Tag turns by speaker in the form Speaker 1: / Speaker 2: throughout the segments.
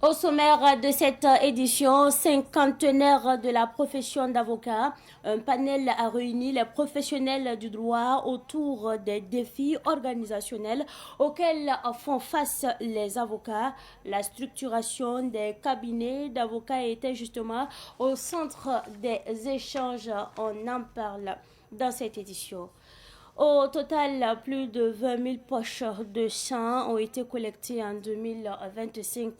Speaker 1: Au sommaire de cette édition, cinquantenaire de la profession d'avocat, un panel a réuni les professionnels du droit autour des défis organisationnels auxquels font face les avocats. La structuration des cabinets d'avocats était justement au centre des échanges. On en parle dans cette édition. Au total, plus de 20 000 poches de sang ont été collectées en 2025.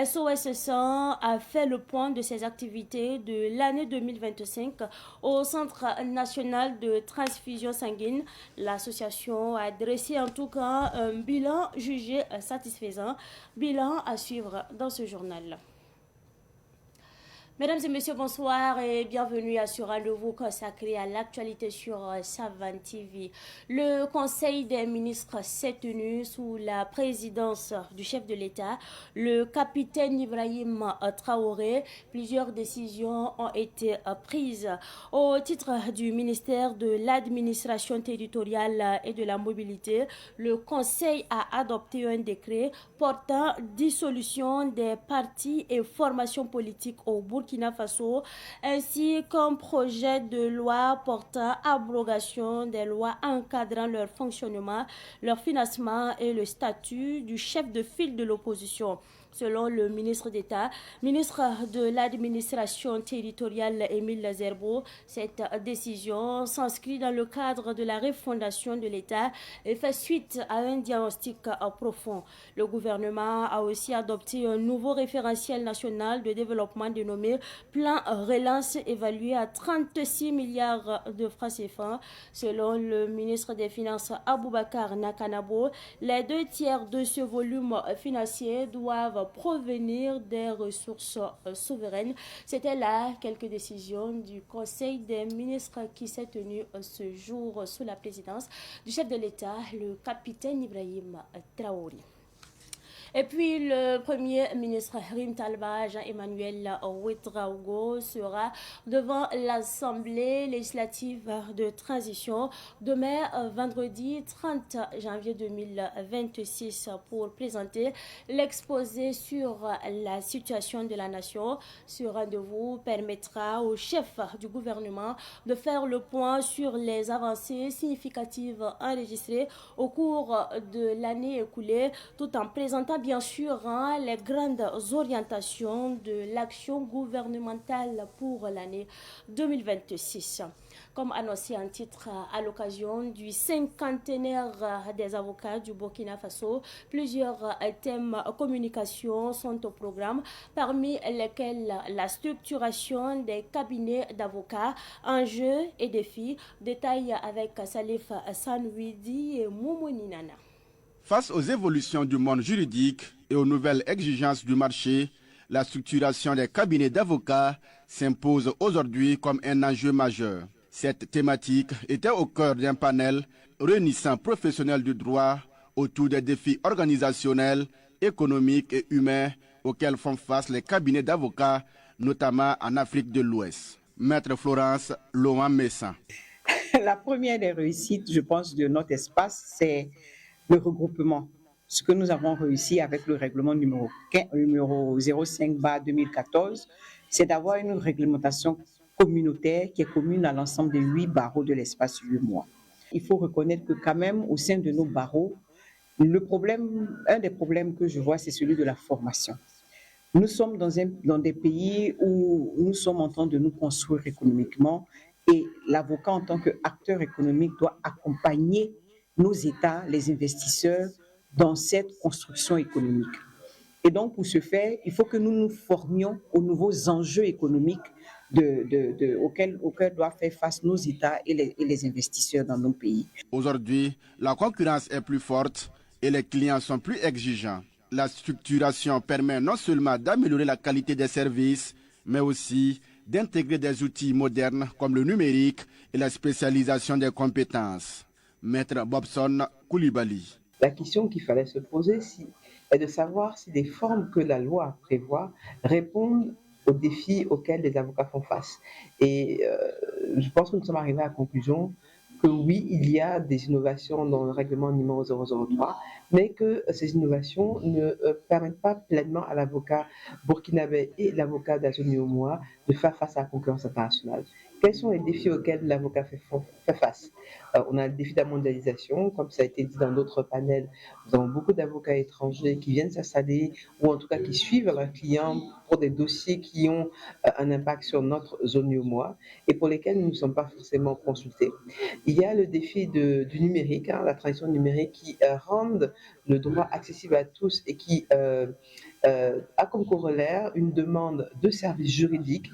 Speaker 1: SOS Sang a fait le point de ses activités de l'année 2025 au Centre national de transfusion sanguine. L'association a dressé en tout cas un bilan jugé satisfaisant. Bilan à suivre dans ce journal. Mesdames et messieurs, bonsoir et bienvenue à ce rendez-vous consacré à l'actualité sur Savan TV. Le Conseil des ministres s'est tenu sous la présidence du chef de l'État, le capitaine Ibrahim Traoré. Plusieurs décisions ont été prises. Au titre du ministère de l'administration territoriale et de la mobilité, le Conseil a adopté un décret portant dissolution des partis et formations politiques au Burkina Faso, ainsi qu'un projet de loi portant abrogation des lois encadrant leur fonctionnement, leur financement et le statut du chef de file de l'opposition. Selon le ministre d'État, ministre de l'administration territoriale Émile Zerbo, cette décision s'inscrit dans le cadre de la refondation de l'État et fait suite à un diagnostic profond. Le gouvernement a aussi adopté un nouveau référentiel national de développement dénommé Plan Relance évalué à 36 milliards de francs CFA. Selon le ministre des Finances Aboubakar Nakanabo, les 2 tiers de ce volume financier doivent provenir des ressources souveraines. C'était là quelques décisions du Conseil des ministres qui s'est tenu ce jour sous la présidence du chef de l'État, le capitaine Ibrahim Traoré. Et puis le premier ministre Rim Talba, Jean-Emmanuel Ouedraogo, sera devant l'Assemblée législative de transition demain, vendredi 30 janvier 2026, pour présenter l'exposé sur la situation de la nation. Ce rendez-vous permettra au chef du gouvernement de faire le point sur les avancées significatives enregistrées au cours de l'année écoulée, tout en présentant bien sûr les grandes orientations de l'action gouvernementale pour l'année 2026. Comme annoncé en titre à l'occasion du cinquantenaire des avocats du Burkina Faso, plusieurs thèmes communication sont au programme, parmi lesquels la structuration des cabinets d'avocats, enjeux et défis. Détails avec Salif Sanouidi et Moumouni Nana.
Speaker 2: Face aux évolutions du monde juridique et aux nouvelles exigences du marché, la structuration des cabinets d'avocats s'impose aujourd'hui comme un enjeu majeur. Cette thématique était au cœur d'un panel réunissant professionnels du droit autour des défis organisationnels, économiques et humains auxquels font face les cabinets d'avocats, notamment en Afrique de l'Ouest. Maître Florence Lohan-Messan.
Speaker 3: La première des réussites, je pense, de notre espace, c'est le regroupement. Ce que nous avons réussi avec le règlement numéro 05/2014, c'est d'avoir une réglementation communautaire qui est commune à l'ensemble des 8 barreaux de l'espace 8 mois. Il faut reconnaître que quand même, au sein de nos barreaux, un des problèmes que je vois, c'est celui de la formation. Nous sommes dans des pays où nous sommes en train de nous construire économiquement et l'avocat en tant qu'acteur économique doit accompagner nos États, les investisseurs, dans cette construction économique. Et donc, pour ce faire, il faut que nous nous formions aux nouveaux enjeux économiques auxquels doivent faire face nos États et les investisseurs dans nos pays.
Speaker 2: Aujourd'hui, la concurrence est plus forte et les clients sont plus exigeants. La structuration permet non seulement d'améliorer la qualité des services, mais aussi d'intégrer des outils modernes comme le numérique et la spécialisation des compétences. Maître Bobson Koulibaly.
Speaker 4: La question qu'il fallait se poser est de savoir si les formes que la loi prévoit répondent aux défis auxquels les avocats font face. Et je pense que nous sommes arrivés à la conclusion que oui, il y a des innovations dans le règlement numéro 003, mais que ces innovations ne permettent pas pleinement à l'avocat burkinabé et l'avocat d'Azoni Omoa de faire face à la concurrence internationale. Quels sont les défis auxquels l'avocat fait face? On a le défi de la mondialisation, comme ça a été dit dans d'autres panels. Nous avons beaucoup d'avocats étrangers qui viennent s'installer ou en tout cas qui suivent leurs clients pour des dossiers qui ont un impact sur notre zone UEMOA et pour lesquels nous ne sommes pas forcément consultés. Il y a le défi du numérique, la transition numérique qui rend le droit accessible à tous et qui a comme corollaire une demande de services juridiques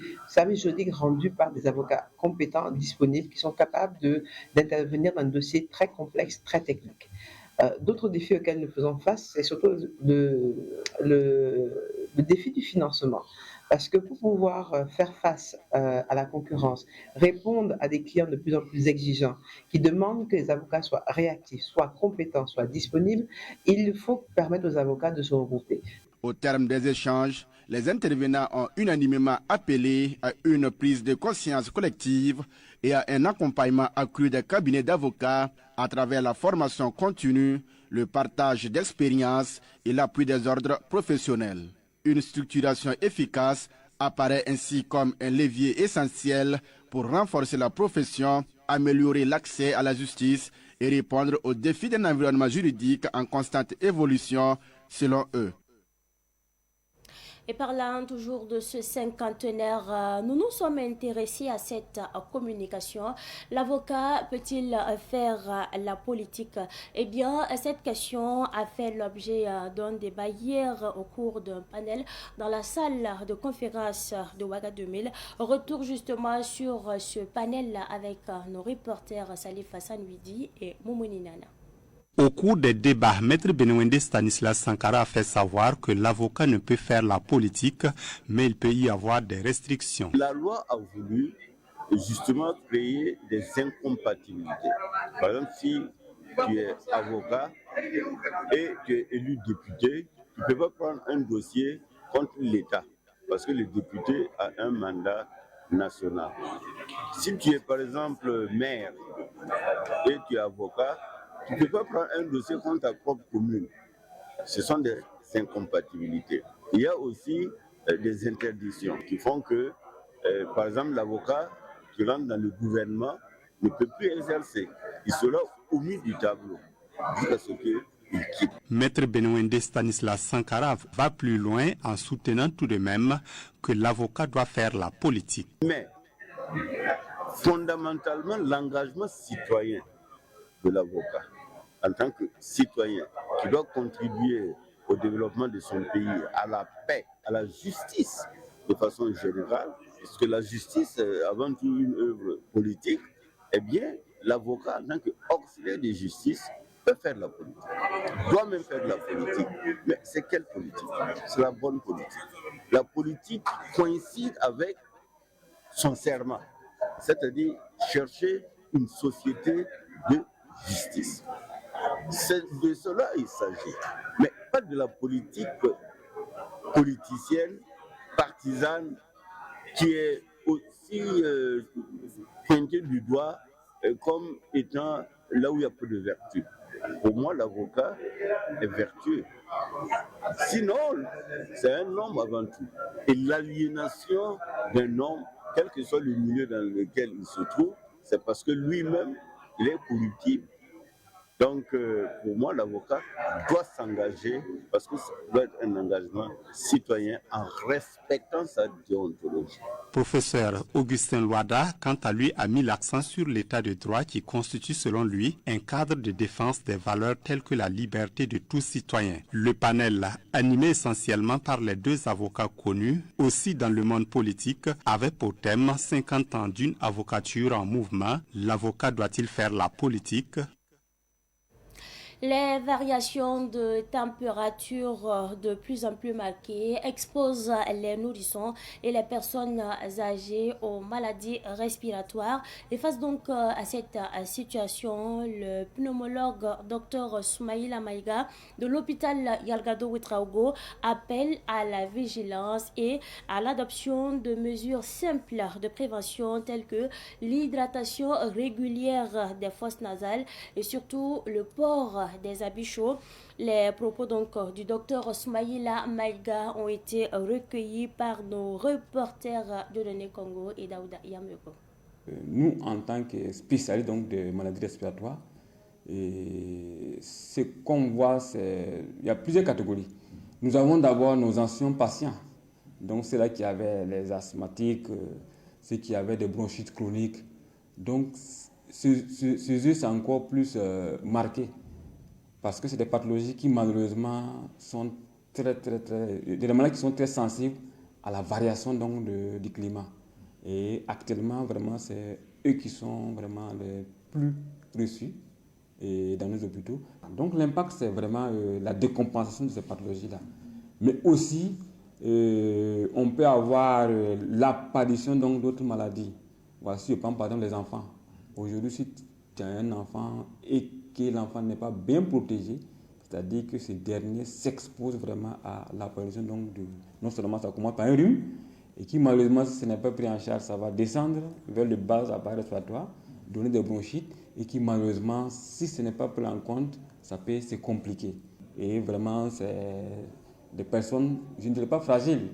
Speaker 4: rendus par des avocats compétents, disponibles, qui sont capables d'intervenir dans un dossier très complexe, très technique. D'autres défis auxquels nous faisons face, c'est surtout le défi du financement. Parce que pour pouvoir faire face à la concurrence, répondre à des clients de plus en plus exigeants, qui demandent que les avocats soient réactifs, soient compétents, soient disponibles, il faut permettre aux avocats de se regrouper.
Speaker 2: Au terme des échanges, les intervenants ont unanimement appelé à une prise de conscience collective et à un accompagnement accru des cabinets d'avocats à travers la formation continue, le partage d'expériences et l'appui des ordres professionnels. Une structuration efficace apparaît ainsi comme un levier essentiel pour renforcer la profession, améliorer l'accès à la justice et répondre aux défis d'un environnement juridique en constante évolution, selon eux.
Speaker 1: Et parlant toujours de ce cinquantenaire, nous nous sommes intéressés à cette communication. L'avocat peut-il faire la politique? Eh bien, cette question a fait l'objet d'un débat hier au cours d'un panel dans la salle de conférence de Ouaga 2000. Retour justement sur ce panel avec nos reporters Salif Hassan Widi et Moumouni Nana.
Speaker 5: Au cours des débats, Maître Benouende Stanislas Sankara a fait savoir que l'avocat ne peut faire la politique, mais il peut y avoir des restrictions.
Speaker 6: La loi a voulu justement créer des incompatibilités. Par exemple, si tu es avocat et tu es élu député, tu ne peux pas prendre un dossier contre l'État, parce que le député a un mandat national. Si tu es par exemple maire et tu es avocat, tu ne peux pas prendre un dossier contre ta propre commune. Ce sont des incompatibilités. Il y a aussi des interdictions qui font que, par exemple, l'avocat qui rentre dans le gouvernement ne peut plus exercer. Il sera omis du tableau jusqu'à ce qu'il quitte.
Speaker 5: Maître Benouende Stanislas Sankara va plus loin en soutenant tout de même que l'avocat doit faire la politique.
Speaker 6: Mais, fondamentalement, l'engagement citoyen de l'avocat, en tant que citoyen qui doit contribuer au développement de son pays, à la paix, à la justice de façon générale, parce que la justice est avant tout une œuvre politique, eh bien, l'avocat, en tant qu'auxiliaire de justice, peut faire de la politique, doit même faire de la politique. Mais c'est quelle politique? C'est la bonne politique. La politique coïncide avec son serment, c'est-à-dire chercher une société de justice. C'est de cela il s'agit, mais pas de la politique politicienne, partisane, qui est aussi pointée du doigt comme étant là où il y a peu de vertu. Pour moi, l'avocat est vertueux. Sinon, c'est un homme avant tout. Et l'aliénation d'un homme, quel que soit le milieu dans lequel il se trouve, c'est parce que lui-même, il est corruptible. Donc, pour moi, l'avocat doit s'engager parce que ça doit être un engagement citoyen en respectant sa déontologie.
Speaker 5: Professeur Augustin Loada, quant à lui, a mis l'accent sur l'état de droit qui constitue, selon lui, un cadre de défense des valeurs telles que la liberté de tout citoyen. Le panel, animé essentiellement par les deux avocats connus, aussi dans le monde politique, avait pour thème 50 ans d'une avocature en mouvement. L'avocat doit-il faire la politique?
Speaker 1: Les variations de température de plus en plus marquées exposent les nourrissons et les personnes âgées aux maladies respiratoires. Et face donc à cette situation, le pneumologue Dr Soumaïla Maïga de l'hôpital Yalgado Ouetraogo appelle à la vigilance et à l'adoption de mesures simples de prévention telles que l'hydratation régulière des fosses nasales et surtout le port des habits chauds. Les propos donc du docteur Soumaïla Maïga ont été recueillis par nos reporters de René Congo et Daouda Yameko.
Speaker 7: Nous, en tant que spécialistes donc, de maladies respiratoires, ce qu'on voit, il y a plusieurs catégories. Nous avons d'abord nos anciens patients, donc ceux-là qui avaient les asthmatiques, ceux qui avaient des bronchites chroniques. Donc, ceux c'est encore plus marqué. Parce que c'est des pathologies qui malheureusement sont des maladies qui sont très sensibles à la variation donc, du climat. Et actuellement, vraiment, c'est eux qui sont vraiment les plus reçus dans nos hôpitaux. Donc l'impact, c'est vraiment la décompensation de ces pathologies-là. Mais aussi, on peut avoir l'apparition d'autres maladies. Voici, je prends par exemple les enfants. Aujourd'hui, si tu as un enfant et que l'enfant n'est pas bien protégé, c'est-à-dire que ce dernier s'expose vraiment à l'apparition non seulement ça commence par un rhume, et qui malheureusement, si ce n'est pas pris en charge, ça va descendre vers le bas appareil respiratoire, donner des bronchites, et qui malheureusement, si ce n'est pas pris en compte, c'est compliqué. Et vraiment, c'est des personnes, je ne dirais pas fragiles,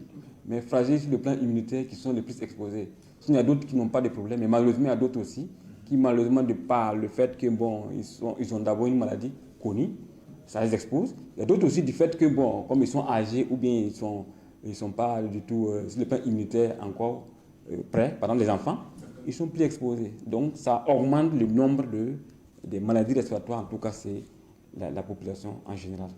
Speaker 7: mais fragiles sur le plan immunitaire qui sont les plus exposées. Il y a d'autres qui n'ont pas de problème, mais malheureusement, il y a d'autres aussi qui, malheureusement, de par le fait que, ils ont d'abord une maladie connue, ça les expose. Il y a d'autres aussi du fait que, comme ils sont âgés ou bien ils ne sont pas du tout sur le plan immunitaire encore prêts, par exemple les enfants, ils sont plus exposés. Donc ça augmente le nombre de maladies respiratoires, en tout cas c'est la population en général.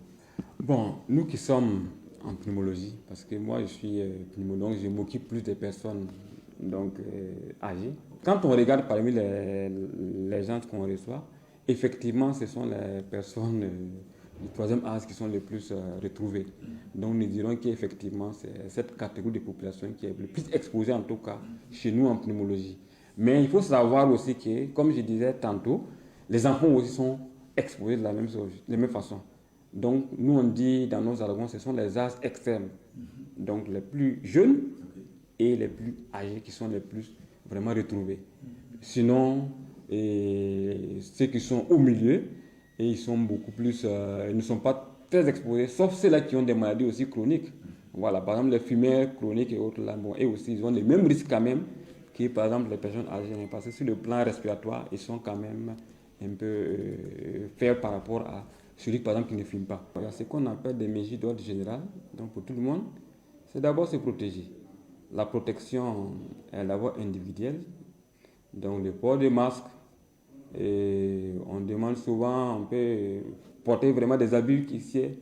Speaker 7: Bon, nous qui sommes en pneumologie, parce que moi je suis pneumologue, je m'occupe plus des personnes âgées. Quand on regarde parmi les gens qu'on reçoit, effectivement ce sont les personnes du troisième âge qui sont les plus retrouvés. Donc nous dirons qu'effectivement c'est cette catégorie de population qui est le plus exposée en tout cas chez nous en pneumologie. Mais il faut savoir aussi que, comme je disais tantôt, les enfants aussi sont exposés de la même façon. Donc nous on dit dans nos jargons ce sont les âges extrêmes. Donc les plus jeunes et les plus âgés qui sont les plus vraiment retrouvés. Sinon, ceux qui sont au milieu, et ils sont beaucoup plus, ils ne sont pas très exposés, sauf ceux-là qui ont des maladies aussi chroniques. Voilà, par exemple les fumeurs chroniques et autres, là, et aussi ils ont les mêmes risques quand même que par exemple les personnes âgées, parce que sur le plan respiratoire, ils sont quand même un peu faibles par rapport à celui par exemple qui ne fume pas. Il y a ce qu'on appelle des mesures d'ordre général, donc pour tout le monde, c'est d'abord se protéger. La protection est d'abord individuelle, donc le port de masque. Et on demande souvent, on peut porter vraiment des habits qui sied.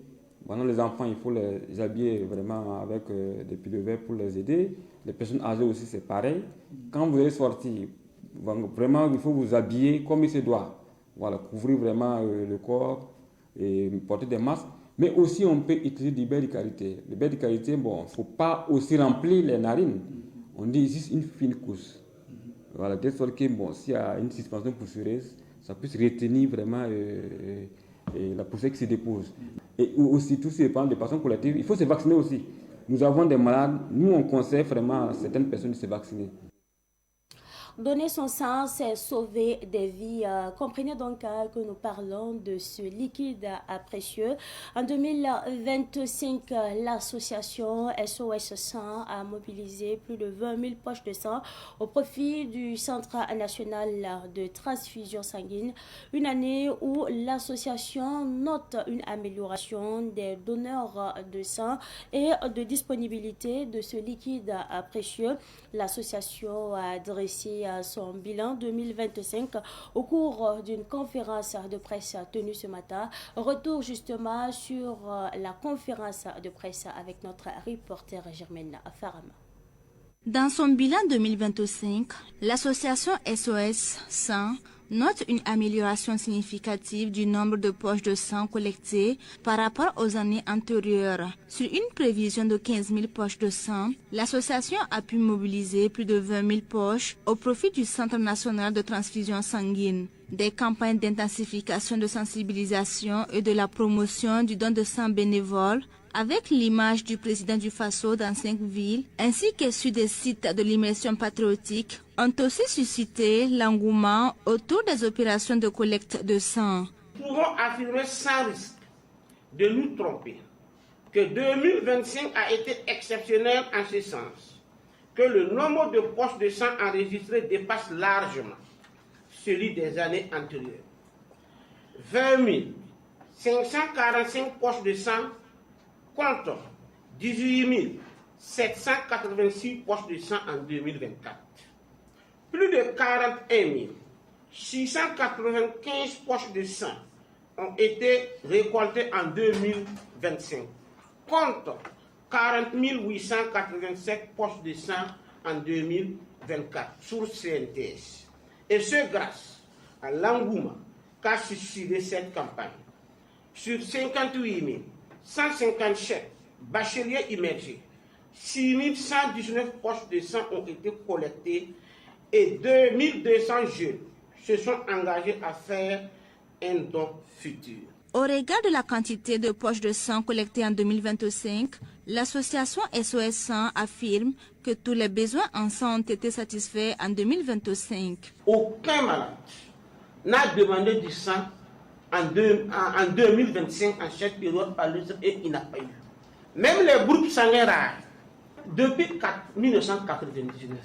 Speaker 7: Maintenant, les enfants, il faut les habiller vraiment avec des pullovers pour les aider. Les personnes âgées aussi, c'est pareil. Quand vous allez sortir, vraiment, il faut vous habiller comme il se doit. Voilà, couvrir vraiment le corps et porter des masques. Mais aussi, on peut utiliser du beurre de karité. Le beurre de karité, il ne faut pas aussi remplir les narines. On dit juste une fine couche. Voilà, de sorte que s'il y a une suspension poussureuse, ça puisse retenir vraiment la poussière qui se dépose. Et aussi, tout ce qui dépend des patients collectives, il faut se vacciner aussi. Nous avons des malades, nous on conseille vraiment à certaines personnes de se vacciner.
Speaker 1: Donner son sang, c'est sauver des vies. Comprenez donc que nous parlons de ce liquide précieux. En 2025, l'association SOS Sang a mobilisé plus de 20 000 poches de sang au profit du Centre national de transfusion sanguine. Une année où l'association note une amélioration des donneurs de sang et de disponibilité de ce liquide précieux. L'association a dressé son bilan 2025 au cours d'une conférence de presse tenue ce matin. Retour justement sur la conférence de presse avec notre reporter Germaine Farama.
Speaker 8: Dans son bilan 2025, l'association SOS Sang note une amélioration significative du nombre de poches de sang collectées par rapport aux années antérieures. Sur une prévision de 15 000 poches de sang, l'association a pu mobiliser plus de 20 000 poches au profit du Centre national de transfusion sanguine. Des campagnes d'intensification de sensibilisation et de la promotion du don de sang bénévole avec l'image du président du Faso dans 5 villes, ainsi que sur des sites de l'immersion patriotique, ont aussi suscité l'engouement autour des opérations de collecte de sang.
Speaker 9: Nous pouvons affirmer sans risque de nous tromper que 2025 a été exceptionnel en ce sens, que le nombre de poches de sang enregistrées dépasse largement celui des années antérieures. 20 545 poches de sang contre 18 786 poches de sang en 2024. Plus de 41 695 poches de sang ont été récoltées en 2025, contre 40 887 poches de sang en 2024 sur CNTS. Et ce grâce à l'engouement qu'a suscité cette campagne. Sur 58 157 bacheliers immergés, 6 119 poches de sang ont été collectées et 2200 jeunes se sont engagés à faire un don futur.
Speaker 8: Au regard de la quantité de poches de sang collectées en 2025, l'association SOS Sang affirme que tous les besoins en sang ont été satisfaits en 2025.
Speaker 9: Aucun malade n'a demandé du sang en 2025 en cette période et il n'a pas eu. Même les groupes sanguins rares, depuis 1999,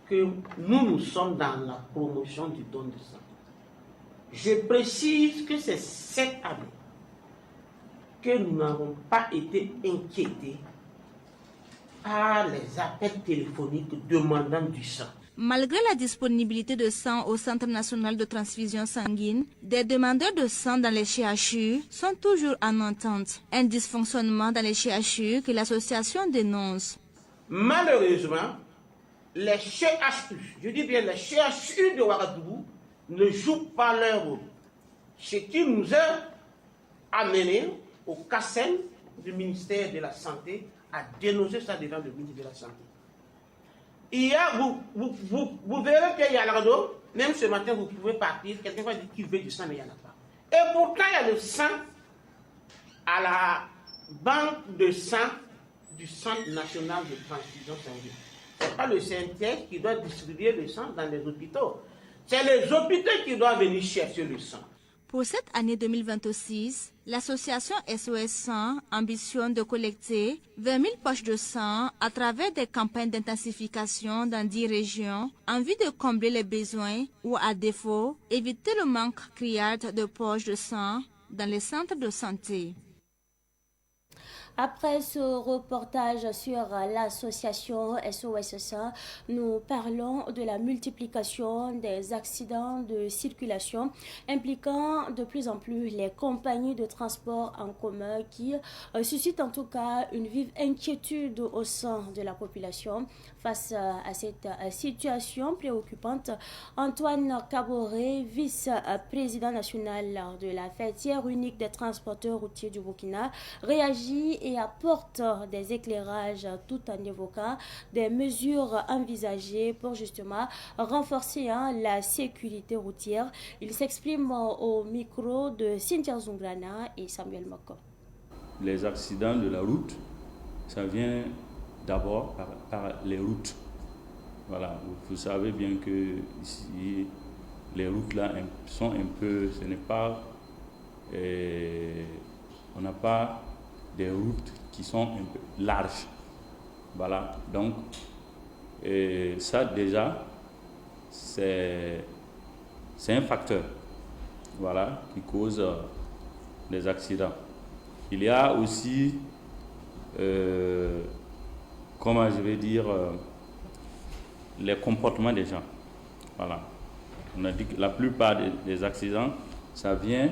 Speaker 9: que nous sommes dans la promotion du don de sang. Je précise que c'est cette année que nous n'avons pas été inquiétés par les appels téléphoniques demandant du sang.
Speaker 8: Malgré la disponibilité de sang au Centre national de transfusion sanguine, des demandeurs de sang dans les CHU sont toujours en entente. Un dysfonctionnement dans les CHU que l'association dénonce.
Speaker 9: Malheureusement, les CHU, je dis bien les CHU de Ouagadougou, ne jouent pas leur rôle. Ce qui nous a amené au CACEN du ministère de la Santé à dénoncer ça devant le ministre de la Santé. Il y a, vous verrez qu'il y a là-dedans, même ce matin vous pouvez partir, quelqu'un va dire qu'il veut du sang, mais il n'y en a pas. Et pourtant il y a le sang à la banque de sang du Centre national de transfusion sanguine. Ce n'est pas le CNTS qui doit distribuer le sang dans les hôpitaux. C'est les hôpitaux qui doivent venir chercher le sang.
Speaker 8: Pour cette année 2026, l'association SOS Sang ambitionne de collecter 20 000 poches de sang à travers des campagnes d'intensification dans 10 régions en vue de combler les besoins ou, à défaut, éviter le manque criard de poches de sang dans les centres de santé.
Speaker 1: Après ce reportage sur l'association SOS Sang, nous parlons de la multiplication des accidents de circulation impliquant de plus en plus les compagnies de transport en commun qui suscitent en tout cas une vive inquiétude au sein de la population. Face à cette situation préoccupante, Antoine Kaboré, vice-président national de la Fêtière unique des transporteurs routiers du Burkina, réagit et apporte des éclairages tout en évoquant des mesures envisagées pour justement renforcer la sécurité routière. Il s'exprime au micro de Cynthia Zungrana et Samuel Moko.
Speaker 10: Les accidents de la route, ça vient d'abord par les routes. Voilà, vous savez bien que ici, les routes là sont un peu, ce n'est pas, on n'a pas des routes qui sont un peu larges. Voilà, donc ça déjà, c'est un facteur, voilà, qui cause des accidents. Il y a aussi, comment je vais dire, les comportements des gens. Voilà. On a dit que la plupart des accidents, ça vient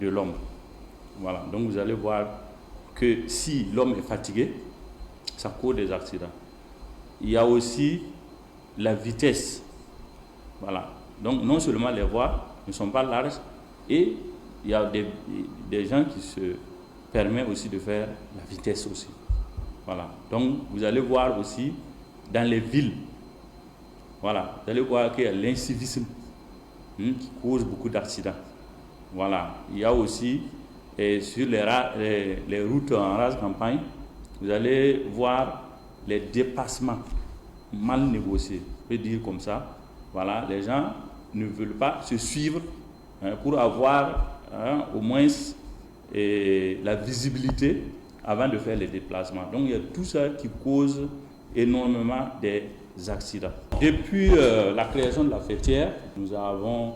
Speaker 10: de l'homme. Voilà. Donc vous allez voir que si l'homme est fatigué, ça cause des accidents. Il y a aussi la vitesse. Voilà. Donc non seulement les voies ne sont pas larges, et il y a des gens qui se permettent aussi de faire la vitesse aussi. Voilà. Donc vous allez voir aussi dans les villes, voilà, vous allez voir qu'il y a l'incivisme qui cause beaucoup d'accidents. Voilà. Il y a aussi sur les routes en rase campagne, vous allez voir les dépassements mal négociés, je peux dire comme ça. Voilà, les gens ne veulent pas se suivre pour avoir au moins la visibilité avant de faire les déplacements. Donc il y a tout ça qui cause énormément des accidents. Depuis la création de la fêtière, nous avons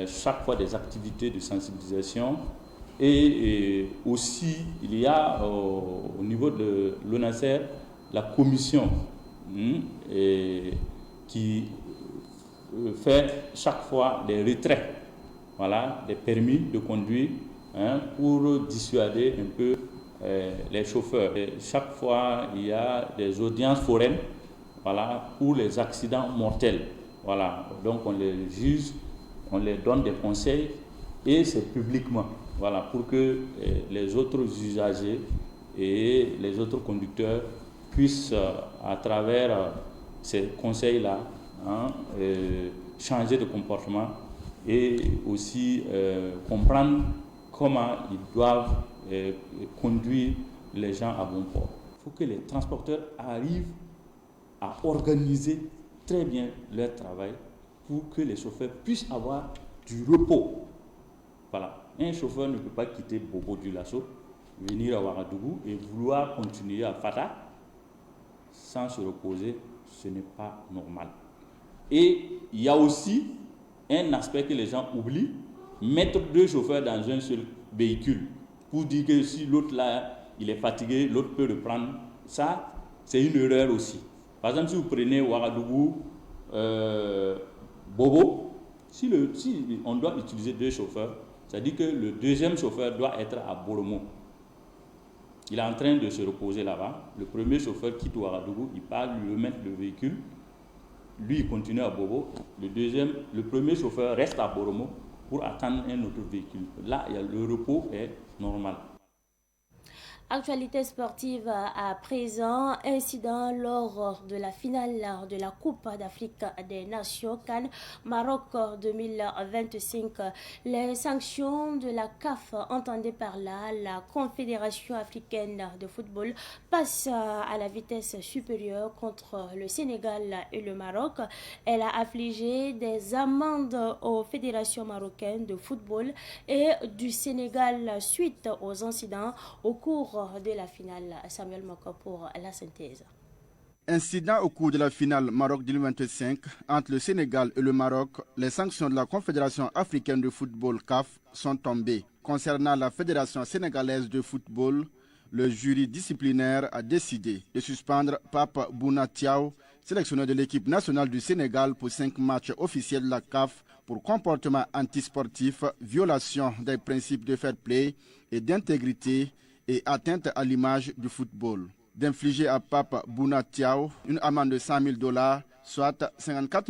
Speaker 10: chaque fois des activités de sensibilisation et aussi il y a au niveau de l'ONASER la commission qui fait chaque fois des retraits, voilà, des permis de conduire pour dissuader un peu les chauffeurs. Et chaque fois, il y a des audiences foraines, voilà, pour les accidents mortels. Voilà. Donc on les juge, on les donne des conseils et c'est publiquement, voilà, pour que les autres usagers et les autres conducteurs puissent, à travers ces conseils-là, changer de comportement et aussi comprendre comment ils doivent conduire les gens à bon port. Il faut que les transporteurs arrivent à organiser très bien leur travail pour que les chauffeurs puissent avoir du repos. Voilà. Un chauffeur ne peut pas quitter Bobo-Dioulasso, venir à Ouagadougou et vouloir continuer à Fata sans se reposer. Ce n'est pas normal. Et il y a aussi un aspect que les gens oublient, mettre deux chauffeurs dans un seul véhicule pour dire que si l'autre là, il est fatigué, l'autre peut le prendre. Ça, c'est une erreur aussi. Par exemple, si vous prenez Ouagadougou, Bobo, si on doit utiliser deux chauffeurs, ça dit que le deuxième chauffeur doit être à Boromo. Il est en train de se reposer là-bas. Le premier chauffeur quitte Ouagadougou, il part lui remettre le véhicule. Lui, il continue à Bobo. Le premier chauffeur reste à Boromo pour attendre un autre véhicule. Là, le repos est normal.
Speaker 1: Actualité sportive à présent, incident lors de la finale de la Coupe d'Afrique des Nations CAN Maroc 2025. Les sanctions de la CAF, entendez par là la Confédération africaine de football, passent à la vitesse supérieure contre le Sénégal et le Maroc. Elle a affligé des amendes aux fédérations marocaines de football et du Sénégal suite aux incidents au cours de la finale. Samuel Moko pour la synthèse.
Speaker 2: Incident au cours de la finale Maroc 2025 entre le Sénégal et le Maroc, les sanctions de la Confédération africaine de football CAF sont tombées. Concernant la Fédération sénégalaise de football, le jury disciplinaire a décidé de suspendre Pape Bouna Thiaw, sélectionneur de l'équipe nationale du Sénégal pour 5 matchs officiels de la CAF pour comportement antisportif, violation des principes de fair play et d'intégrité et atteinte à l'image du football. D'infliger à Pape Bouna Thiaw une amende de $100 000, soit 54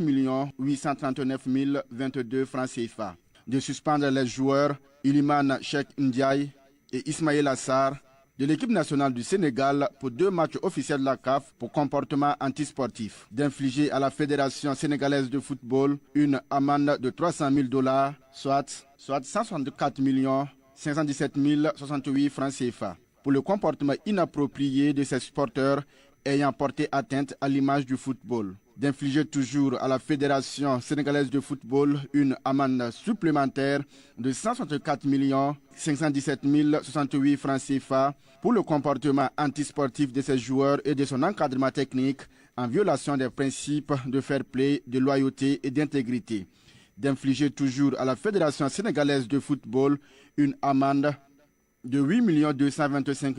Speaker 2: 839 022 francs CFA. De suspendre les joueurs Iliman Cheikh Ndiaye et Ismaël Assar de l'équipe nationale du Sénégal pour 2 matchs officiels de la CAF pour comportement antisportif. D'infliger à la Fédération sénégalaise de football une amende de $300 000, soit 164 517 068 francs CFA, pour le comportement inapproprié de ces supporters ayant porté atteinte à l'image du football. D'infliger toujours à la Fédération sénégalaise de football une amende supplémentaire de 164 517 068 francs CFA pour le comportement antisportif de ses joueurs et de son encadrement technique en violation des principes de fair play, de loyauté et d'intégrité. D'infliger toujours à la Fédération sénégalaise de football une amende de 8 225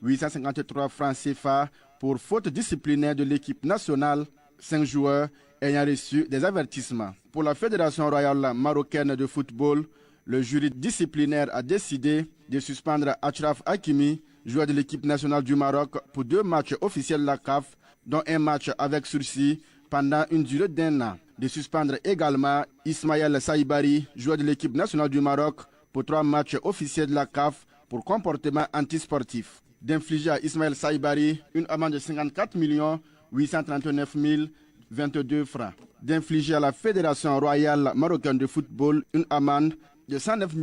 Speaker 2: 853 francs CFA pour faute disciplinaire de l'équipe nationale, 5 joueurs ayant reçu des avertissements. Pour la Fédération royale marocaine de football, le jury disciplinaire a décidé de suspendre Achraf Hakimi, joueur de l'équipe nationale du Maroc, pour 2 matchs officiels de la CAF, dont un match avec sursis pendant une durée d'1 an. De suspendre également Ismaël Saïbari, joueur de l'équipe nationale du Maroc, pour 3 matchs officiels de la CAF pour comportement antisportif. D'infliger à Ismaël Saïbari une amende de 54 839 022 francs. D'infliger à la Fédération royale marocaine de football une amende de 109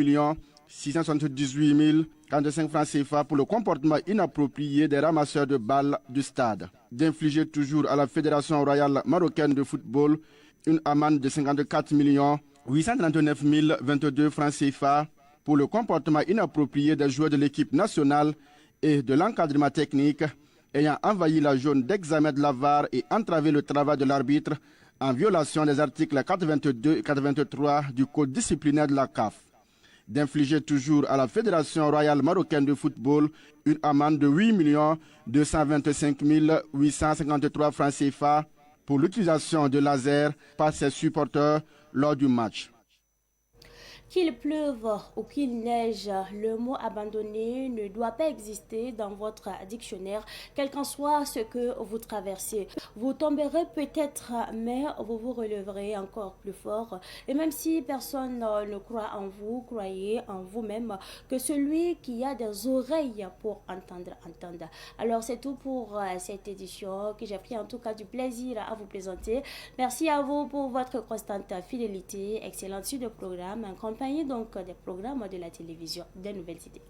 Speaker 2: 678 045 francs CFA pour le comportement inapproprié des ramasseurs de balles du stade. D'infliger toujours à la Fédération royale marocaine de football une amende de 54 839 022 francs CFA pour le comportement inapproprié des joueurs de l'équipe nationale et de l'encadrement technique ayant envahi la zone d'examen de la VAR et entravé le travail de l'arbitre en violation des articles 82 et 83 du code disciplinaire de la CAF. D'infliger toujours à la Fédération royale marocaine de football une amende de 8 225 853 francs CFA pour l'utilisation de laser par ses supporters lors du match.
Speaker 1: Qu'il pleuve ou qu'il neige, le mot abandonné ne doit pas exister dans votre dictionnaire, quel qu'en soit ce que vous traversez. Vous tomberez peut-être, mais vous vous relèverez encore plus fort. Et même si personne ne croit en vous, croyez en vous-même que celui qui a des oreilles pour entendre, entende. Alors c'est tout pour cette édition que j'ai pris en tout cas du plaisir à vous présenter. Merci à vous pour votre constante fidélité. Excellente suite de programme, donc des programmes de la télévision des Nouvelles Idées.